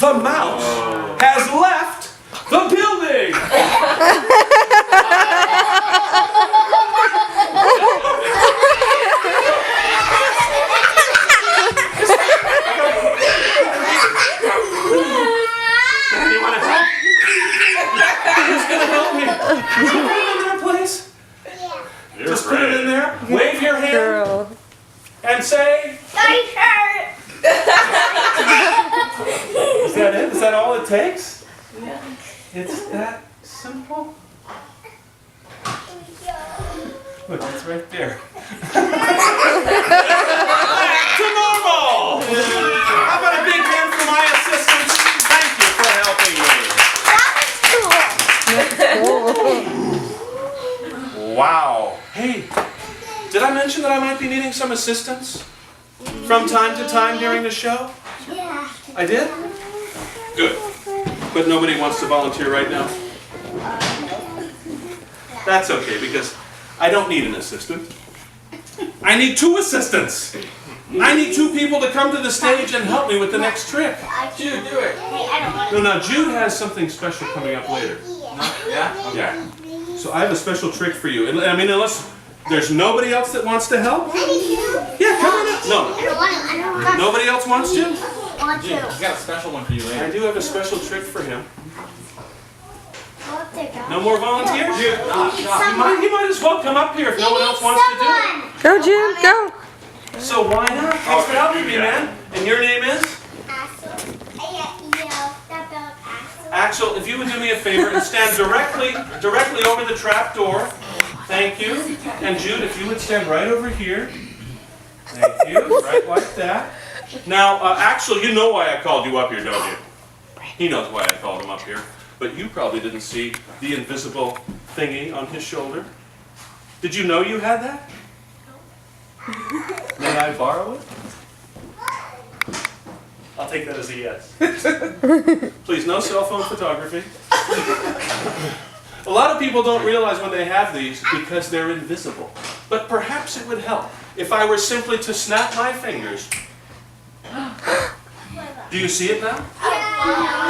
The mouse has left the building. You want to help? Who's going to help me? Can you put it in there, please? Just put it in there. Wave your hand and say, Daddy shirt. is that it? Is that all it takes? Yeah. It's that simple? Look, it's right there. Back to normal! How about a big hand for my assistants? Thank you for helping me. Wow. Hey, did I mention that I might be needing some assistance from time to time during the show? Yeah. I did? Good. But nobody wants to volunteer right now? That's okay, because I don't need an assistant. I need 2 assistants. I need 2 people to come to the stage and help me with the next trick. Jude, do it. Hey, I don't want No, now Jude has something special coming up later. Yeah? Yeah. So I have a special trick for you. I mean, unless there's nobody else that wants to help? Yeah, come on up. No. I don't want to. I don't want to. Nobody else wants to? Want Jude, to. he's got a special one for you I later. do have a special trick for him. Want to go. No more volunteers? He He might as well come up here if no one else wants to do it. Go, Jude, go. So why not? Thanks for helping me, man. And your name is? Axel, if you would do me a favor and stand directly over the trap door. Thank you. And Jude, if you would stand right over here. Thank you. Right like that. Now, Axel, you know why I called you up here, don't you? He knows why I called him up here. But you probably didn't see the invisible thingy on his shoulder. Did you know you had that? May I borrow it? I'll take that as a yes. Please, no cell phone photography. A lot of people don't realize when they have these because they're invisible. But perhaps it would help if I were simply to snap my fingers. Do you see it now?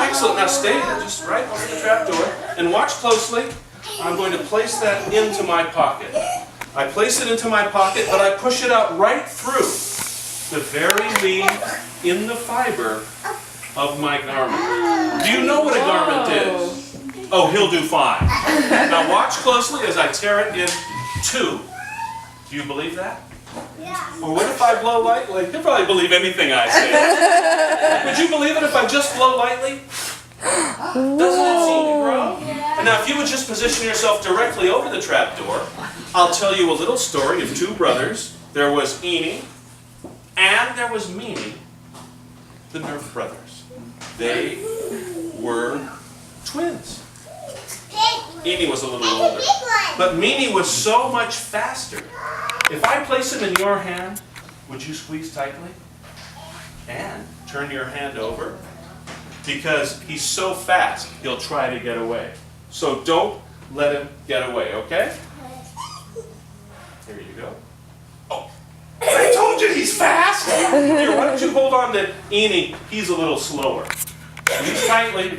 Excellent. Now stay just right over the trap door and watch closely. I'm going to place that into my pocket. I place it into my pocket, but I push it out right through the very leaves in the fiber of my garment. Do you know what a garment is? Oh, he'll do fine. Now watch closely as I tear it in 2. Do you believe that? Yeah. Or what if I blow lightly? He'll probably believe anything I say. Would you believe it if I just blow lightly? Doesn't it seem to grow? And now if you would just position yourself directly over the trap door, I'll tell you a little story of 2 brothers. There was Eenie and there was Meanie, the Nerf brothers. They were twins. Eenie was a little older, but Meanie was so much faster. If I place him in your hand, would you squeeze tightly? And turn your hand over, because he's so fast, he'll try to get away. So don't let him get away, okay? Here you go. Oh, I told you he's fast! Here, why don't you hold on to Eenie? He's a little slower. Squeeze tightly,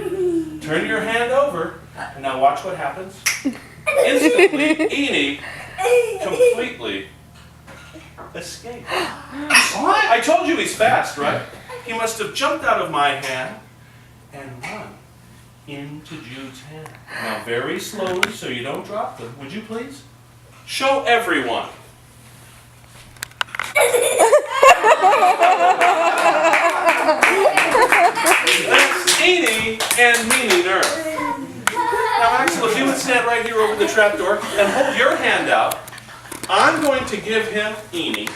turn your hand over, and now watch what happens. Instantly, Eenie completely escaped. I told you he's fast, right? He must have jumped out of my hand and run into Jude's hand. Now very slowly so you don't drop them. Would you please? Show everyone. That's Eenie and Meanie Nerf. Now Axel, if you would stand right here over the trapdoor and hold your hand out, I'm going to give him Eenie.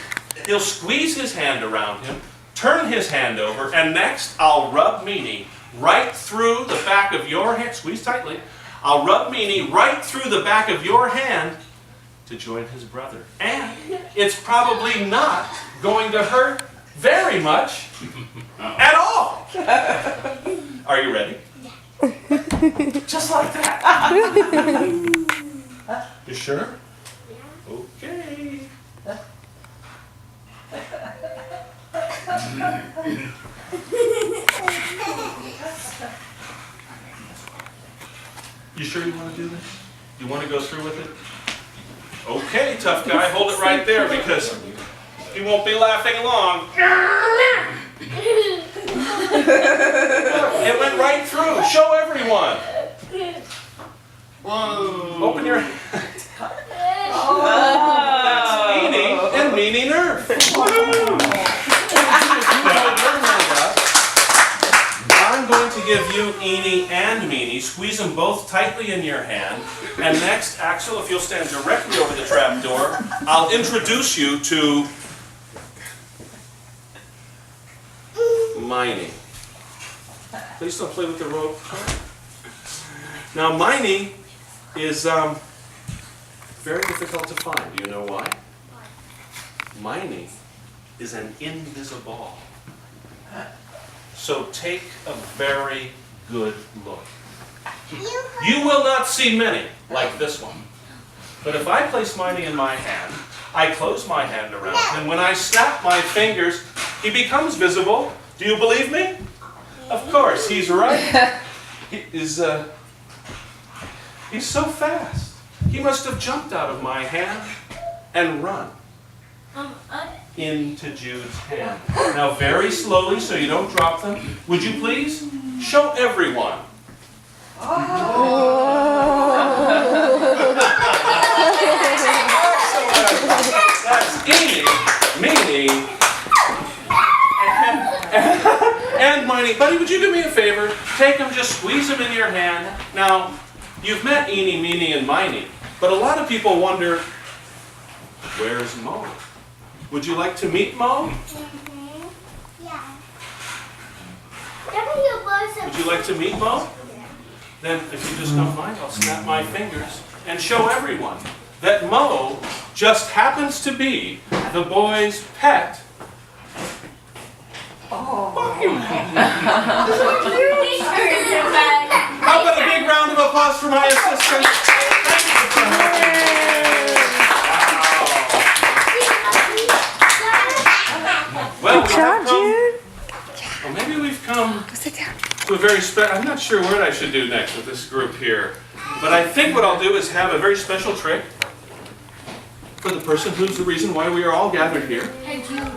He'll squeeze his hand around him, turn his hand over, and next I'll rub Meanie right through the back of your hand. Squeeze tightly. I'll rub Meanie right through the back of your hand to join his brother. And it's probably not going to hurt very much at all. Are you ready? Just like that. You sure? Okay. You sure you want to do this? You want to go through with it? Okay, tough guy, hold it right there because you won't be laughing long. It went right through. Show everyone. Whoa. Open your That's Eenie and Meanie Nerf. I'm going to give you Eenie and Meanie. Squeeze them both tightly in your hand. And next, Axel, if you'll stand directly over the trap door, I'll introduce you to Miney. Please don't play with the rope. Now, Miney is very difficult to find. Do you know why? Miney is an invisible. So take a very good look. You will not see many like this one. But if I place Miney in my hand, I close my hand around him, and when I snap my fingers, he becomes visible. Do you believe me? Of course, he's right. He's so fast. He must have jumped out of my hand and run into Jude's hand. Now very slowly so you don't drop them. Would you please show everyone? That's Eenie, Meanie, and Miney. Buddy, would you do me a favor? Take them, just squeeze them in your hand. Now, you've met Eenie, Meanie, and Miney, but a lot of people wonder, where's Mo? Would you like to meet Mo? Yeah. Would you like to meet Mo? Then if you just don't mind, I'll snap my fingers and show everyone that Mo just happens to be the boy's pet. How about a big round of applause for my assistant? Thank you for coming. Well, Good job, Jude. Well, maybe we've come Go sit down. to a very special. I'm not sure what I should do next with this group here, but I think what I'll do is have a very special trick for the person who's the reason why we are all gathered here,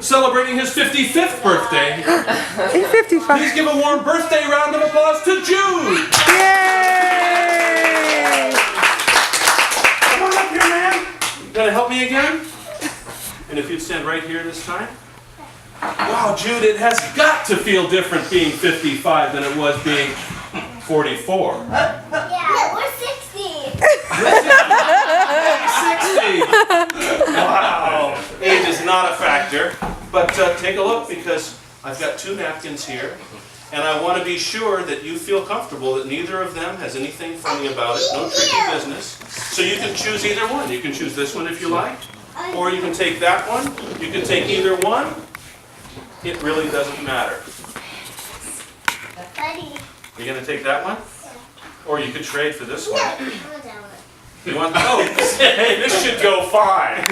celebrating his 55th birthday. 8:55. Please give a warm birthday round of applause to Jude. Yay! Come on up here, man. You gonna help me again? And if you'd stand right here this time. Wow, Jude, it has got to feel different being 55 than it was being 44. Yeah, we're 60. 60! Wow! Age is not a factor. But take a look because I've got two napkins here. And I want to be sure that you feel comfortable that neither of them has anything funny about it, no tricky business. So you can choose either one. You can choose this one if you like. Or you can take that one. You can take either one. It really doesn't matter. Buddy. You're going to take that one? Or you could trade for this one. I'm down. You want? Oh, hey, this should go fine.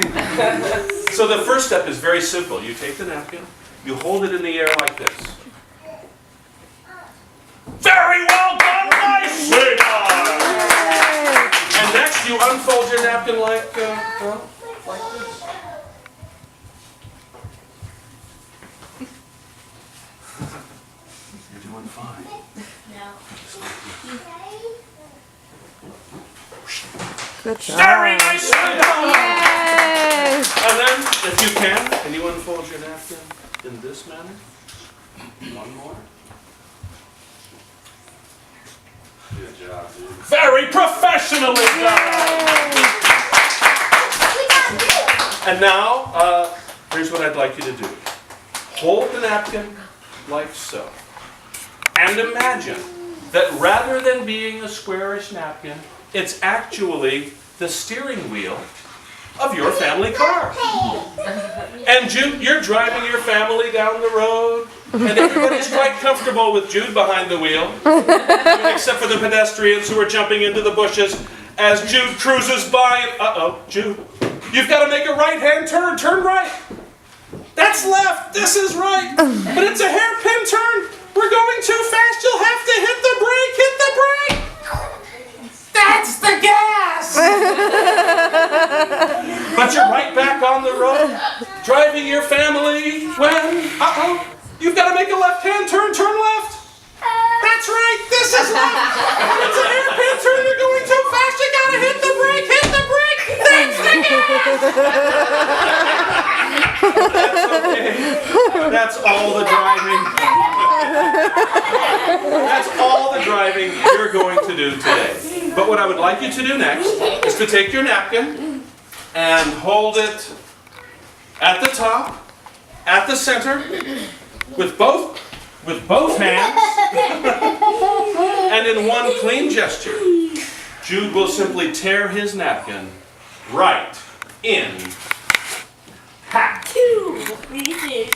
So the first step is very simple. You take the napkin, you hold it in the air like this. Very well done, nicely done! And next you unfold your napkin like this. You're doing fine. Good job. Very nicely done! Yay! And then, if you can you unfold your napkin in this manner? One more. Good job, dude. Very professionally done! And now, here's what I'd like you to do. Hold the napkin like so. And imagine that rather than being a squarish napkin, it's actually the steering wheel of your family car. And Jude, you're driving your family down the road, and everybody's quite comfortable with Jude behind the wheel, except for the pedestrians who are jumping into the bushes as Jude cruises by. Uh-oh, Jude, you've got to make a right-hand turn. Turn right. That's left. This is right. But it's a hairpin turn. We're you're going too fast, you'll have to hit the brake. Hit the brake. That's the gas. But you're right back on the road, driving your family when, you've got to make a left-hand turn. Turn left. That's right. This is left. It's an hairpin turn. You're going too fast. You got to hit the brake. Hit the brake. That's the gas. That's okay. That's all the driving. That's all the driving you're going to do today. But what I would like you to do next is to take your napkin and hold it at the top, at the center, with both hands, and in one clean gesture, Jude will simply tear his napkin right in half. Two pieces.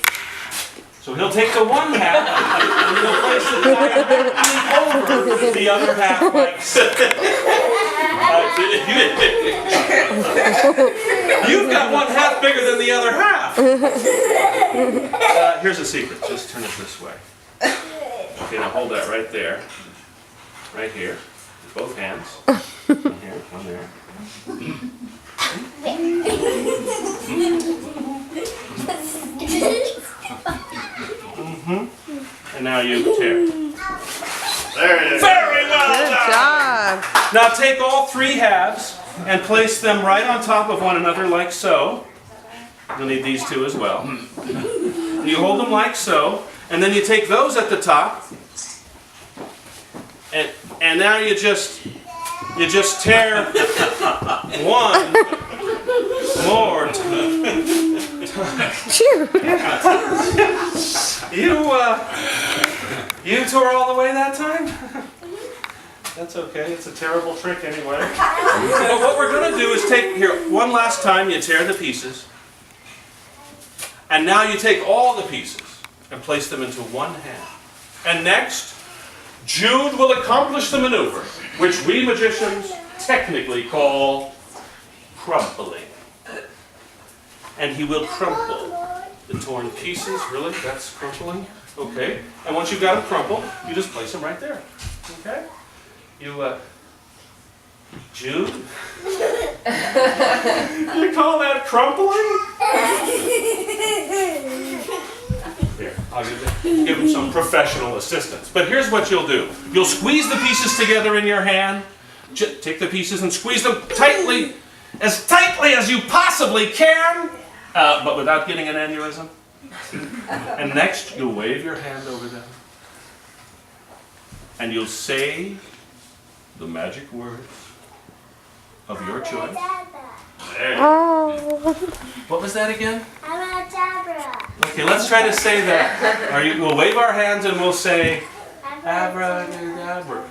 So he'll take the one half and he'll place it directly over the other half like so. You've got one half bigger than the other half. Here's a secret. Just turn it this way. Okay, now hold that right there. Right here. With both hands. One here, one there. And now you tear. There it is. Very well Good done. job. Now take all three halves and place them right on top of one another like so. You'll need these two as well. You hold them like so, and then you take those at the top, and now you just tear one more time. Phew. You tore all the way that time? That's okay, it's a terrible trick anyway. But what we're going to do is take, here, one last time you tear the pieces. And now you take all the pieces and place them into one hand. And next, Jude will accomplish the maneuver, which we magicians technically call crumpling. And he will crumple the torn pieces. Really? That's crumpling? Okay. And once you've got them crumpled, you just place them right there. Okay? Jude? You call that crumpling? Here, I'll give him some professional assistance. But here's what you'll do. You'll squeeze the pieces together in your hand. Take the pieces and squeeze them tightly as you possibly can, but without getting an aneurysm. And next, you'll wave your hand over them. And you'll say the magic words of your choice. There. Oh. What was that again? Abracadabra. Okay, let's try to say that. We'll wave our hands and we'll say abracadabra.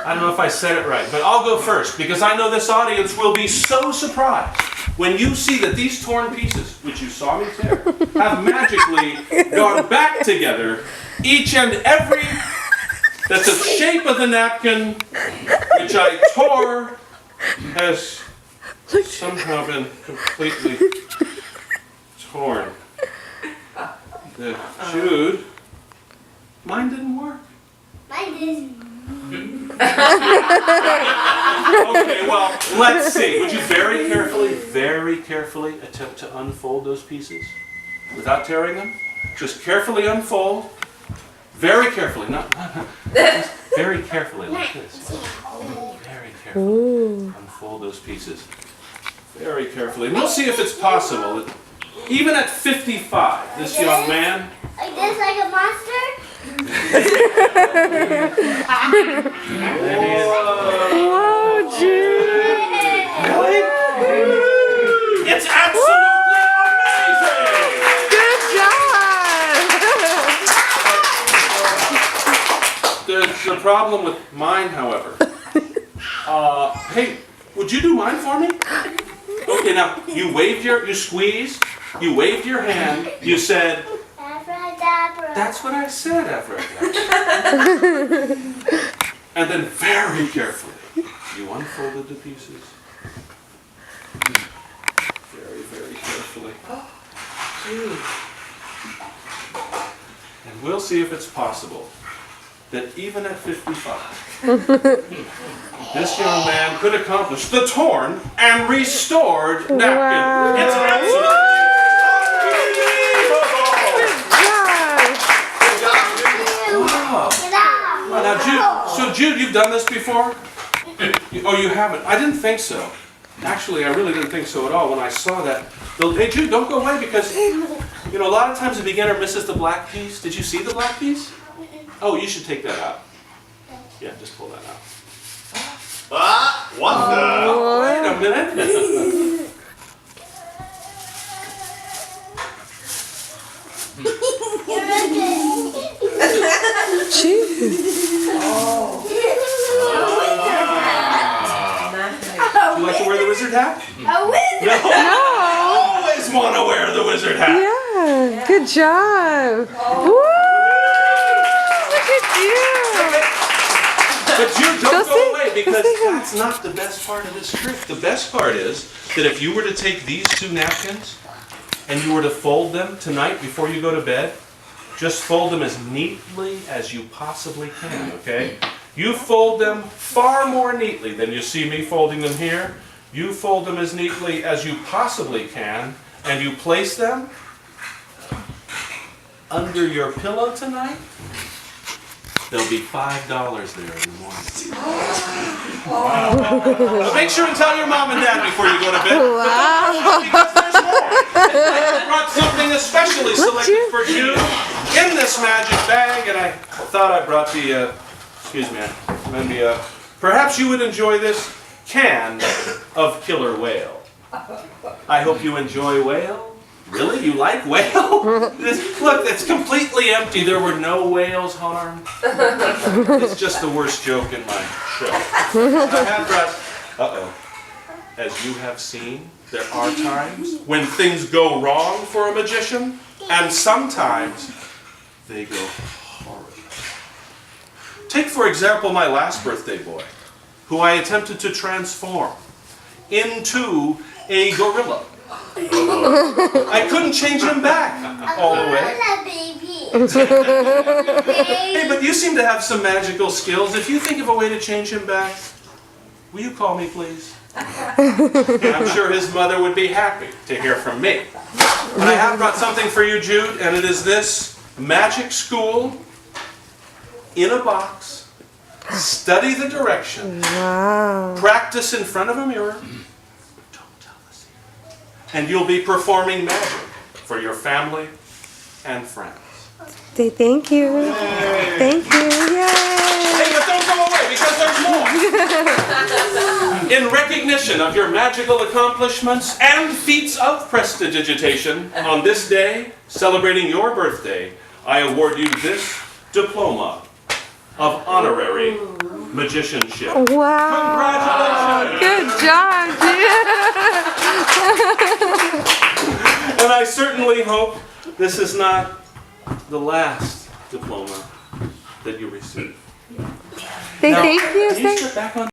I don't know if I said it right, but I'll go first because I know this audience will be so surprised when you see that these torn pieces, which you saw me tear, have magically gone back together, each and every that's the shape of the napkin which I tore has somehow been completely torn. Jude, mine didn't work. Mine did. Okay, well, let's see. Would you very carefully attempt to unfold those pieces without tearing them? Just carefully unfold. Very carefully, just very carefully like this. Very carefully. Unfold those pieces. Very carefully. And we'll see if it's possible that even at 55, this young man. Like this, like a monster? Oh, Jude. It's absolutely amazing! Good job. There's a problem with mine, however. Hey, would you do mine for me? Okay, now, you squeezed, you waved your hand, you said, Abracadabra. that's what I said, abracadabra. And then very carefully, you unfolded the pieces. Very carefully. And we'll see if it's possible that even at 55, this young man could accomplish the torn and restored napkin. Wow. It's absolutely wow. Get out. Well, now, Jude, so Jude, you've done this before? Oh, you haven't? I didn't think so. Actually, I really didn't think so at all when I saw that. Hey, Jude, don't go away because, you know, a lot of times the beginner misses the black piece. Did you see the black piece? Oh, you should take that out. Yeah, just pull that out. Ah, wonder. Wait a minute. Jude. Do you like to wear the wizard hat? A wizard. No. Always want to wear the wizard hat. Yeah. Good job. Woo! Look at you. But Jude, don't Go go see- away go because see him. that's not the best part of this trick. The best part is that if you were to take these two napkins and you were to fold them tonight before you go to bed, just fold them as neatly as you possibly can, okay? You fold them far more neatly than you see me folding them here. You fold them as neatly as you possibly can, and you place them under your pillow tonight. There'll be $5 there in the morning. But make sure and tell your mom and dad before you go to bed. Wow. Because there's more. I brought something especially selected Jude? for you in this magic bag, and I thought I brought the, excuse me, maybe, perhaps you would enjoy this can of killer whale. I hope you enjoy whale. Really? You like whale? Look, it's completely empty. There were no whales harmed. It's just the worst joke in my show. I have brought, uh-oh. As you have seen, there are times when things go wrong for a magician, and sometimes they go horribly. Take, for example, my last birthday boy, who I attempted to transform into a gorilla. I couldn't change him back all the way. Hey, but you seem to have some magical skills. If you think of a way to change him back, will you call me, please? And I'm sure his mother would be happy to hear from me. And I have brought something for you, Jude, and it is this magic school in a box. Study the direction. Wow. Practice in front of a mirror. Don't tell the secret. And you'll be performing magic for your family and friends. Say thank you. Thank you. Yay. Hey, but don't go away because there's more. In recognition of your magical accomplishments and feats of prestidigitation, on this day, celebrating your birthday, I award you this diploma of honorary magicianship. Wow. Congratulations! Good job, Jude. And I certainly hope this is not the last diploma that you receive. Say Now, thank you. can you Say sit back on